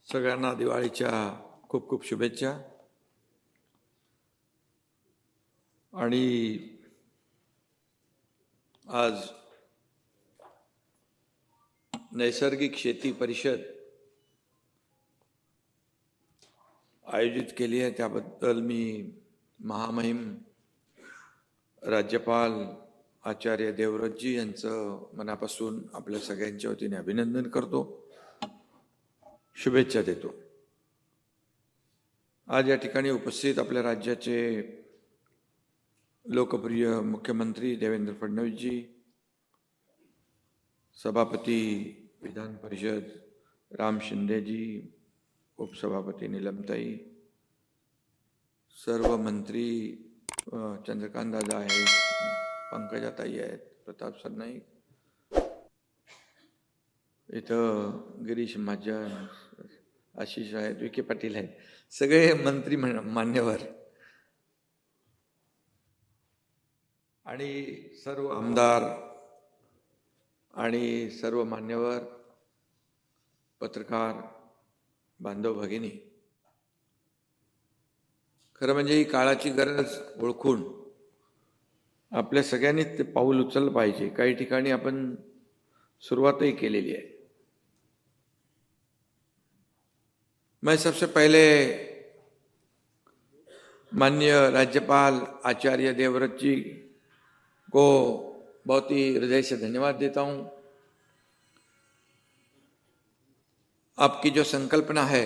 सगळ्यांना दिवाळीच्या खूप खूप शुभेच्छा। आणि आज नैसर्गिक शेती परिषद आयोजित केली आहे, त्याबद्दल मी महामहिम राज्यपाल आचार्य देवव्रतजी यांचं मनापासून आपल्या सगळ्यांच्या वतीने अभिनंदन करतो, शुभेच्छा देतो। आज या ठिकाणी उपस्थित आपल्या राज्याचे लोकप्रिय मुख्यमंत्री देवेंद्र फडणवीसजी, सभापती विधान परिषद राम शिंदेजी, उपसभापती नीलमताई, सर्व मंत्री चंद्रकांत दादा आहेत, पंकजाताई आहेत, प्रताप सरनाईक, इथं गिरीश महाजन, आशिष आहेत, विखे पाटील आहेत, सगळे मंत्री मान्यवर आणि सर्व आमदार आणि सर्व मान्यवर, पत्रकार बांधव भगिनी, खरं म्हणजे ही काळाची गरज ओळखून आपल्या सगळ्यांनीच ते पाऊल उचललं पाहिजे। काही ठिकाणी आपण सुरुवातही केलेली आहे। मैं सबसे पहले माननीय राज्यपाल आचार्य देवव्रत जी को बहुत ही हृदय से धन्यवाद देता हूं। आपकी जो संकल्पना है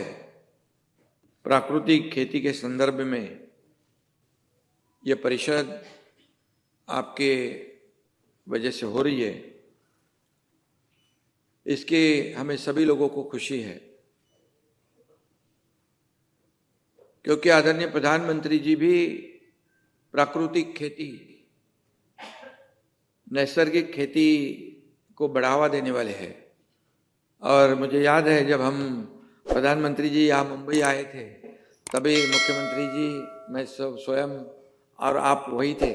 प्राकृतिक खेती के संदर्भ में, ये परिषद आपके वजह से हो रही है, इसकी हमें सभी लोगों को खुशी है, क्योंकि आदरणीय प्रधानमंत्री जी भी प्राकृतिक खेती, नैसर्गिक खेती को बढ़ावा देने वाले हैं। और मुझे याद है जब हम प्रधानमंत्री जी यहाँ मुंबई आए थे, तभी मुख्यमंत्री जी, मैं स्वयं और आप वही थे,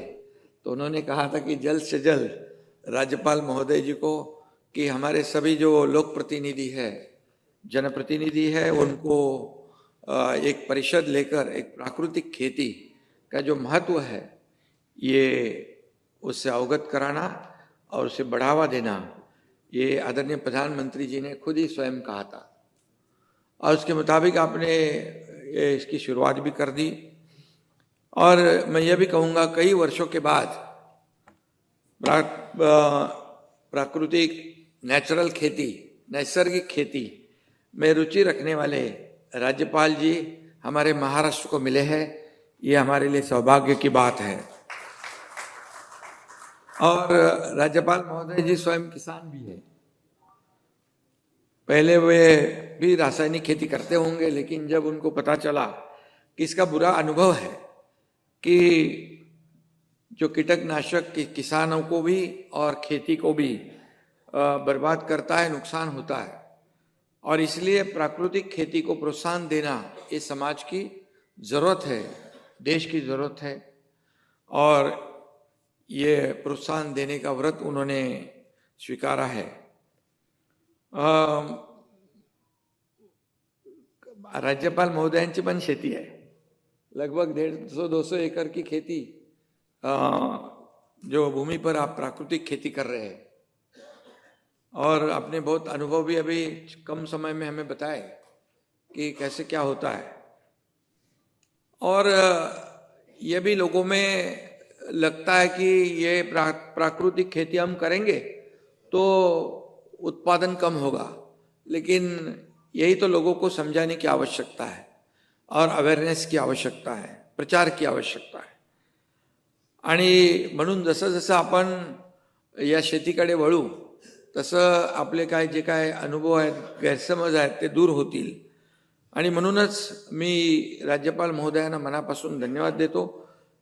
तो उन्होंने कहा था कि जल्द से जल्द राज्यपाल महोदय जी को कि हमारे सभी जो लोक प्रतिनिधि है, जनप्रतिनिधि है, उनको एक परिषद लेकर एक प्राकृतिक खेती का जो महत्व है ये उससे अवगत कराना और उसे बढ़ावा देना, ये आदरणीय प्रधानमंत्री जी ने खुद ही स्वयं कहा था और उसके मुताबिक आपने इसकी शुरुआत भी कर दी। और मैं ये भी कहूँगा कई वर्षों के बाद प्राकृतिक नेचुरल खेती, नैसर्गिक खेती में रुचि रखने वाले राज्यपाल जी हमारे महाराष्ट्र को मिले हैं, ये हमारे लिए सौभाग्य की बात है। और राज्यपाल महोदय जी स्वयं किसान भी है, पहले वे भी रासायनिक खेती करते होंगे, लेकिन जब उनको पता चला कि इसका बुरा अनुभव है कि जो कीटकनाशक किसानों को भी और खेती को भी बर्बाद करता है, नुकसान होता है, और इसलिए प्राकृतिक खेती को प्रोत्साहन देना ये समाज की जरूरत है, देश की जरूरत है, और ये प्रोत्साहन देने का व्रत उन्होंने स्वीकारा है। राज्यपाल महोदयांची पण शेती आहे, लगभग 150-200 एकड़ की खेती, जो भूमि पर आप प्राकृतिक खेती कर रहे हैं, और आपने बहुत अनुभव भी अभी कम समय में हमें बताए कि कैसे क्या होता है। और ये भी लोगों में लगता है कि ये प्राकृतिक खेती हम करेंगे तो उत्पादन कम होगा, लेकिन यही तो लोगों को समझाने की आवश्यकता है और अवेयरनेस की आवश्यकता है, प्रचार की आवश्यकता है। आणि म्हणून जसं जसं आपण या शेतीकडे वळू तसं आपले काय जे काय अनुभव आहेत, गैरसमज आहेत, ते दूर होतील। आणि म्हणूनच मी राज्यपाल महोदयांना मनापासून धन्यवाद देतो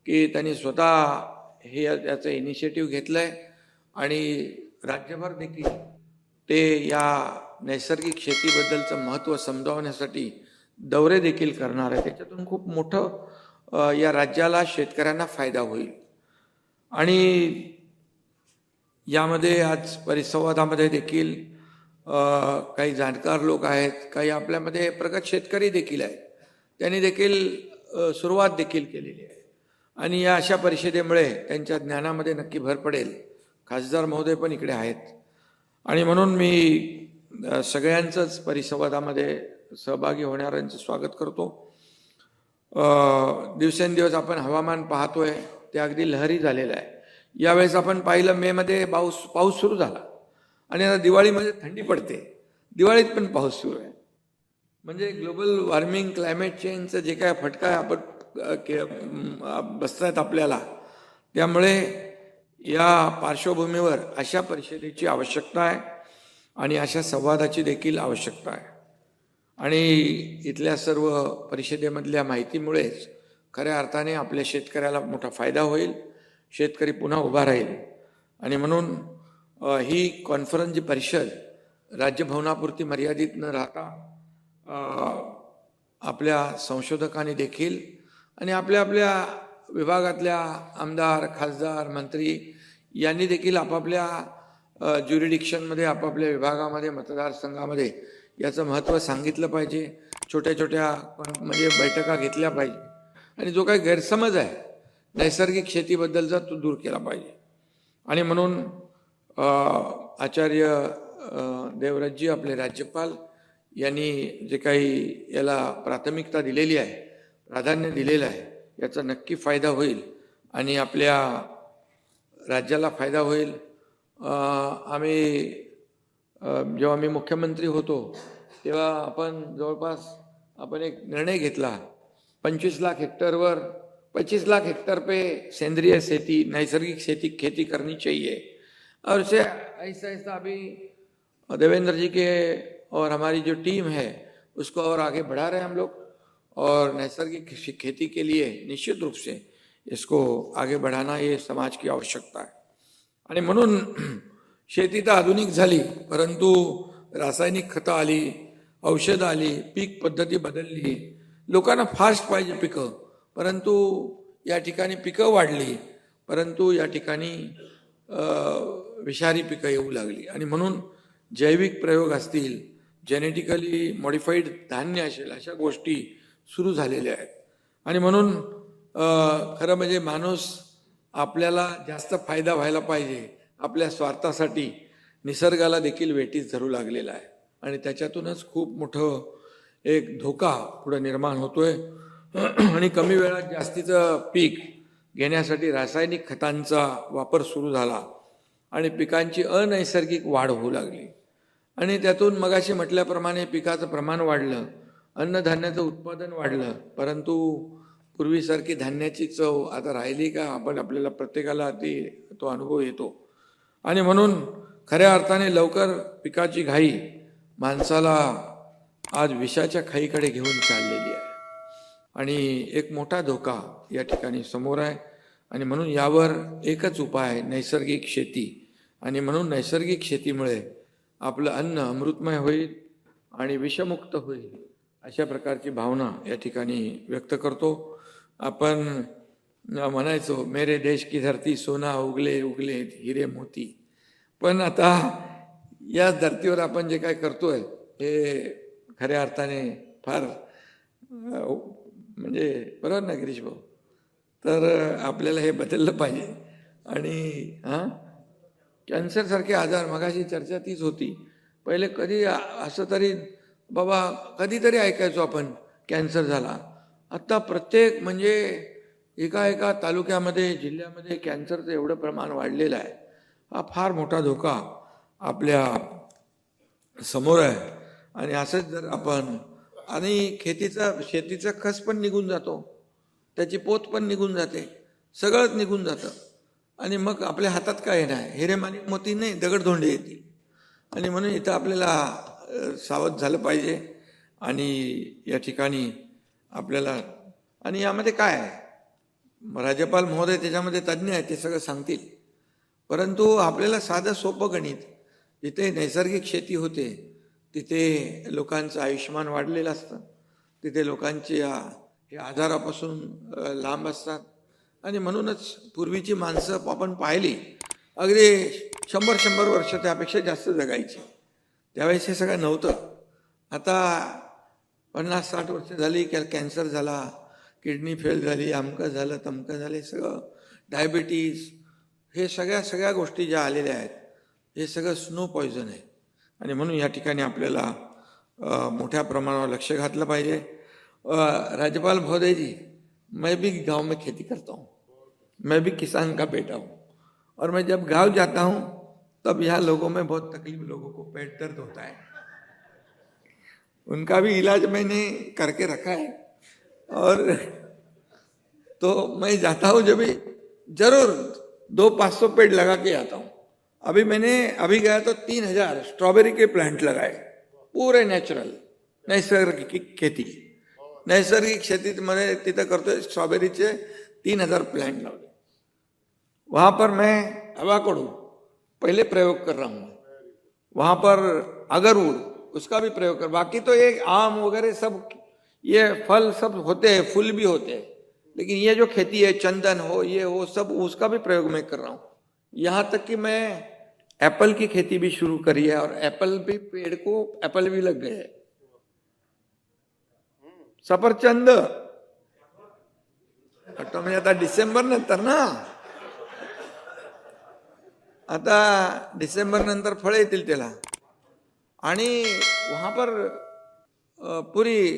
की त्यांनी स्वतः हे याचं इनिशिएटिव्ह घेतलंय आणि राज्यभर देखील ते या नैसर्गिक शेतीबद्दलचं महत्त्व समजावण्यासाठी दौरे देखील करणार आहे। त्याच्यातून खूप मोठं या राज्याला, शेतकऱ्यांना फायदा होईल। आणि यामध्ये आज परिसंवादामध्ये देखील काही जाणकार लोक आहेत, काही आपल्यामध्ये प्रगत शेतकरी देखील आहेत, त्यांनी देखील सुरुवात देखील केलेली आहे. आणि या अशा परिषदेमुळे त्यांच्या ज्ञानामध्ये नक्की भर पडेल. खासदार महोदय पण इकडे आहेत आणि म्हणून मी सगळ्यांचंच परिसंवादामध्ये सहभागी होणाऱ्यांचं स्वागत करतो. दिवसेंदिवस आपण हवामान पाहतोय ते अगदी लहरी झालेलं आहे. यावेळेस आपण पाहिलं मेमध्ये पाऊस सुरू झाला आणि आता दिवाळीमध्ये थंडी पडते, दिवाळीत पण पाऊस सुरू आहे. म्हणजे ग्लोबल वॉर्मिंग, क्लायमेट चेंजचं जे काय फटका आपण बसतायत आपल्याला, त्यामुळे या पार्श्वभूमीवर अशा परिषदेची आवश्यकता आहे आणि अशा संवादाची देखील आवश्यकता आहे. आणि इथल्या सर्व परिषदेमधल्या माहितीमुळेच खऱ्या अर्थाने आपल्या शेतकऱ्याला मोठा फायदा होईल, शेतकरी पुन्हा उभा राहील. आणि म्हणून ही कॉन्फरन्स, जी परिषद राज्यभवनापुरती मर्यादित न राहता आपल्या संशोधकांनी देखील आणि आपल्या आपल्या विभागातल्या आमदार, खासदार, मंत्री यांनी देखील आपापल्या ज्युरिडिक्शनमध्ये, आपापल्या विभागामध्ये, मतदारसंघामध्ये याचं महत्त्व सांगितलं पाहिजे. छोट्या छोट्या म्हणजे बैठका घेतल्या पाहिजे आणि जो काही गैरसमज आहे नैसर्गिक शेतीबद्दलचा तो दूर केला पाहिजे. आणि म्हणून आचार्य देवव्रतजी, आपले राज्यपाल, यांनी जे काही याला प्राथमिकता दिलेली आहे, प्राधान्य दिलेलं आहे, याचा नक्की फायदा होईल आणि आपल्या राज्याला फायदा होईल. जेव्हा मी मुख्यमंत्री होतो तेव्हा आपण एक निर्णय घेतला, 25 लाख हेक्टरवर 25 लाख हेक्टर पे सेंद्रिय खेती, नैसर्गिक खेती करनी चाहिए. और उसे ऐसा ऐसा अभी देवेंद्र जी के और हमारी जो टीम है उसको और आगे बढ़ा रहे हैं हम लोग, और नैसर्गिक खेती के लिए निश्चित रूप से इसको आगे बढ़ाना ये समाज की आवश्यकता है. आणि म्हणून शेती तर आधुनिक झाली, परंतु रासायनिक खतं आली, औषधं आली, पीक पद्धती बदलली, लोकांना फास्ट पाहिजे पिकं, परंतु या ठिकाणी पिकं वाढली, परंतु या ठिकाणी विषारी पिकं येऊ लागली. आणि म्हणून जैविक प्रयोग असतील, जेनेटिकली मॉडिफाईड धान्य असेल, अशा गोष्टी सुरू झालेल्या आहेत. आणि म्हणून खरं म्हणजे माणूस आपल्याला जास्त फायदा व्हायला पाहिजे, आपल्या स्वार्थासाठी निसर्गाला देखील वेठीस धरू लागलेला आहे आणि त्याच्यातूनच खूप मोठं एक धोका पुढे निर्माण होतोय. आणि कमी वेळात जास्तीचं पीक घेण्यासाठी रासायनिक खतांचा वापर सुरू झाला आणि पिकांची अनैसर्गिक वाढ होऊ लागली आणि त्यातून मगाशी म्हटल्याप्रमाणे पिकाचं प्रमाण वाढलं, अन्नधान्याचं उत्पादन वाढलं, परंतु पूर्वीसारखी धान्याची चव आता राहिली का? आपल्याला प्रत्येकाला तो अनुभव येतो. आणि म्हणून खऱ्या अर्थाने लवकर पिकाची घाई माणसाला आज विषाच्या खाईकडे घेऊन चाललेली आहे आणि एक मोठा धोका या ठिकाणी समोर आहे. आणि म्हणून यावर एकच उपाय आहे, नैसर्गिक शेती. आणि म्हणून नैसर्गिक शेतीमुळे आपलं अन्न अमृतमय होईल आणि विषमुक्त होईल, अशा प्रकारची भावना या ठिकाणी व्यक्त करतो. आपण म्हणायचो, मेरे देश की धरती सोना उगले उगले हिरे मोती, पण आता या धर्तीवर आपण जे काय करतोय हे खऱ्या अर्थाने फार म्हणजे बरोबर ना गिरीश भाऊ? तर आपल्याला हे बदललं पाहिजे. आणि कॅन्सरसारखे आजार, मगाशी चर्चा तीच होती, पहिले कधी असं तरी बाबा कधीतरी ऐकायचो आपण कॅन्सर झाला, आत्ता प्रत्येक म्हणजे एका तालुक्यामध्ये, जिल्ह्यामध्ये कॅन्सरचं एवढं प्रमाण वाढलेलं आहे. हा फार मोठा धोका आपल्या समोर आहे. आणि असंच जर आपण आणि शेतीचा खस पण निघून जातो, त्याची पोत पण निघून जाते, सगळंच निघून जातं. आणि मग आपल्या हातात काय येणार? हिरेमाणी मोती नाही, दगडधोंडे येतील. आणि म्हणून इथं आपल्याला सावध झालं पाहिजे. आणि या ठिकाणी आपल्याला, आणि यामध्ये काय आहे, राज्यपाल महोदय त्याच्यामध्ये तज्ज्ञ आहेत, ते सगळं सांगतील. परंतु आपल्याला साधं सोपं गणित, जिथे नैसर्गिक शेती होते तिथे लोकांचं आयुष्यमान वाढलेलं असतं, तिथे लोकांची हे आजारापासून लांब असतात. आणि म्हणूनच पूर्वीची माणसं आपण पाहिली, अगदी 100-100 वर्ष त्यापेक्षा जास्त जगायची. त्यावेळेस हे सगळं नव्हतं. आता 50-60 वर्ष झाली, कॅन्सर झाला, किडनी फेल झाली, अमकं झालं तमकं झालं, सगळं डायबिटीज, हे सगळ्या गोष्टी ज्या आलेल्या आहेत हे सगळं स्नो पॉयझन आहे. आणि म्हणून या ठिकाणी आपल्याला मोठ्या प्रमाणावर लक्ष घातलं पाहिजे. राज्यपाल महोदय जी, मैं भी गांव में खेती करता हूँ, मैं भी किसान का बेटा हूँ, और मैं जब गांव जाता हूँ तब यहाँ लोगों में बहुत तकलीफ, लोगों को पेट दर्द होता है, उनका भी इलाज मैंने करके रखा है. और तो मैं जाता हूँ जब भी जरूर 200-500 पेड़ लगा के आता हूँ. अभी गया तो 3000 स्ट्रॉबेरी के प्लांट लगाए, पूरे नॅचरल नैसर्गिक खेती. नैसर्गिक शेतीमध्ये तिथं करतोय, स्ट्रॉबेरीचे 3000 प्लांट लावले. वहां पर मैं अवाकाडो पहले प्रयोग कर रहा हूँ, वहां पर अगरवुड उसका भी प्रयोग कर. बाकी तो ये आम वगैरह सब, ये फल सब होते हैं, फूल भी होते हैं, लेकिन ये जो खेती है, चंदन हो, ये हो, सब उसका भी प्रयोग मैं कर रहा हूँ. यहाँ तक कि मैं एप्पल की खेती भी शुरू करी है, और एप्पल भी, पेड़ को एप्पल भी लग गए. सफरचंद म्हणजे आता डिसेंबर नंतर ना, आता डिसेंबर नंतर फळ येतील त्याला. आणि वहां पर पूरी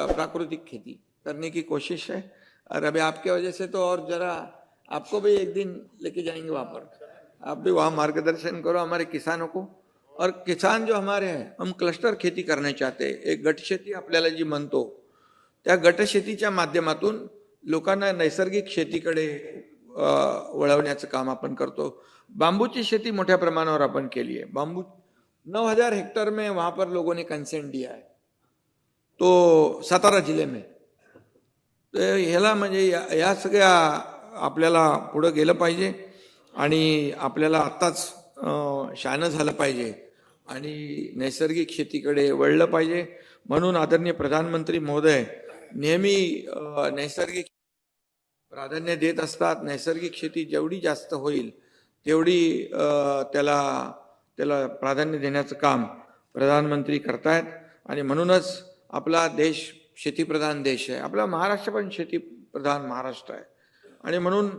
प्राकृतिक खेती करने की कोशिश है. और अभी आपके वजह से तो और जरा आपको भी एक दिन लेके जाएंगे वहां पर, आप भी वहां मार्गदर्शन करो हमारे किसानों को. और किसान जो हमारे हैं, हम क्लस्टर खेती करना चाहते हैं. एक गट शेती आपल्याला जी म्हणतो, त्या गट शेतीच्या माध्यमातून लोकांना नैसर्गिक शेतीकडे वळवण्याचं काम आपण करतो. बांबूची शेती मोठ्या प्रमाणावर आपण केली आहे. बांबू 9000 हेक्टर में वहां पर लोगों ने कंसेंट दिया है, तो सातारा जिले में. ह्याला म्हणजे या सगळ्या आपल्याला पुढे गेलं पाहिजे, आणि आपल्याला आत्ताच शहाणं झालं पाहिजे, आणि नैसर्गिक शेतीकडे वळलं पाहिजे. म्हणून आदरणीय प्रधानमंत्री महोदय नेहमी नैसर्गिक प्राधान्य देत असतात. नैसर्गिक शेती जेवढी जास्त होईल तेवढी त्याला प्राधान्य देण्याचं काम प्रधानमंत्री करतायत. आणि म्हणूनच आपला देश शेतीप्रधान देश आहे. आपला महाराष्ट्र पण शेतीप्रधान महाराष्ट्र आहे. आणि म्हणून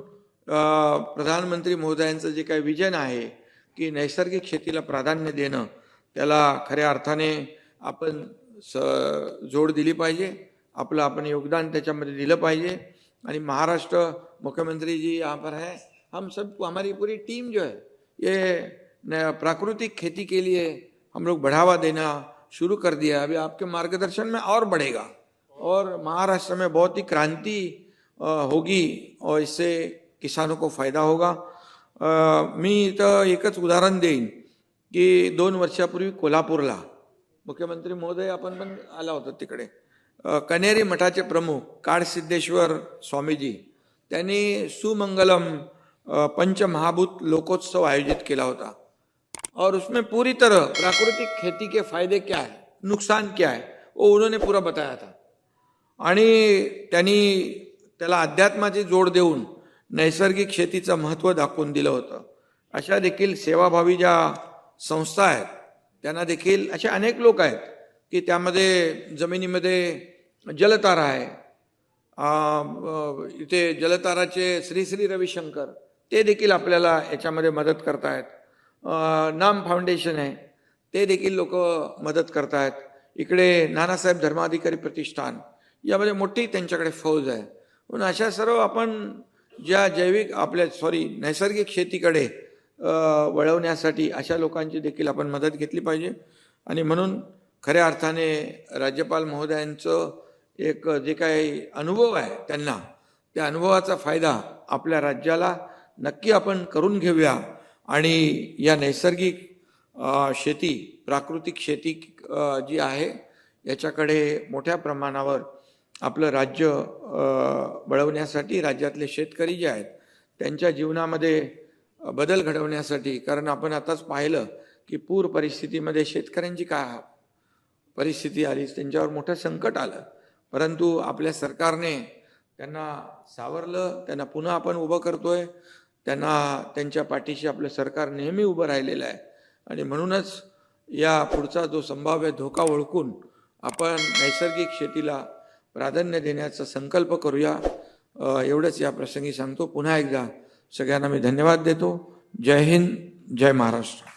प्रधानमंत्री महोदयांचं जे काही विजन आहे की नैसर्गिक शेतीला प्राधान्य देणं, त्याला खऱ्या अर्थाने आपण जोड दिली पाहिजे. आपण योगदान त्याच्यामध्ये दिलं पाहिजे. आणि महाराष्ट्र मुख्यमंत्री जी यहाँ पर है, हम सब, हमारी पूरी टीम जो है, ये प्राकृतिक खेती के लिए हम लोग बढ़ावा देना शुरू कर दिया. अभी आपके मार्गदर्शन में और बढ़ेगा, और महाराष्ट्र में बहुत ही क्रांति होगी, और इससे किसानों को फायदा होगा. मी इथं एकच उदाहरण देईन की 2 वर्षापूर्वी कोल्हापूरला मुख्यमंत्री महोदय आपण पण आला होता तिकडे. कनेरी मठाचे प्रमुख काडसिद्धेश्वर स्वामीजी, त्यांनी सुमंगलम पंचमहाभूत लोकोत्सव आयोजित केला होता. और उसमें पूरी तरह प्राकृतिक खेती के फायदे क्या है, नुकसान क्या है, वो उन्होंने पूरा बताया था. आणि त्यांनी त्याला अध्यात्माची जोड देऊन नैसर्गिक शेतीचं महत्त्व दाखवून दिलं होतं. अशा देखील सेवाभावी ज्या संस्था आहेत, त्यांना देखील असे अनेक लोक आहेत की त्यामध्ये जमिनीमध्ये जलतारा आहे. इथे जलताराचे श्री रविशंकर, ते देखील आपल्याला याच्यामध्ये मदत करतायत. नाम फाउंडेशन आहे, ते देखील लोक मदत करतायत. इकडे नानासाहेब धर्माधिकारी प्रतिष्ठान, यामध्ये मोठी त्यांच्याकडे फौज आहे. म्हणून अशा सर्व आपण ज्या नैसर्गिक शेतीकडे वळवण्यासाठी अशा लोकांची देखील आपण मदत घेतली पाहिजे. आणि म्हणून खऱ्या अर्थाने राज्यपाल महोदयांचं एक जे काही अनुभव आहे त्यांना, त्या अनुभवाचा फायदा आपल्या राज्याला नक्की आपण करून घेऊया. आणि या नैसर्गिक शेती, प्राकृतिक शेती जी आहे याच्याकडे मोठ्या प्रमाणावर आपलं राज्य वळवण्यासाठी, राज्यातले शेतकरी जे आहेत त्यांच्या जीवनामध्ये बदल घडवण्यासाठी, कारण आपण आताच पाहिलं की पूर परिस्थितीमध्ये शेतकऱ्यांची काय परिस्थिती आली, त्यांच्यावर मोठं संकट आलं. परंतु आपल्या सरकारने त्यांना सावरलं, त्यांना पुन्हा आपण उभं करतोय. त्यांच्या पाठीशी आपलं सरकार नेहमी उभं राहिलेलं आहे. आणि म्हणूनच या पुढचा जो संभाव्य धोका ओळखून आपण नैसर्गिक शेतीला प्राधान्य देण्याचा संकल्प करूया, एवढंच या प्रसंगी सांगतो. पुन्हा एकदा सगळ्यांना मी धन्यवाद देतो. जय हिंद, जय महाराष्ट्र.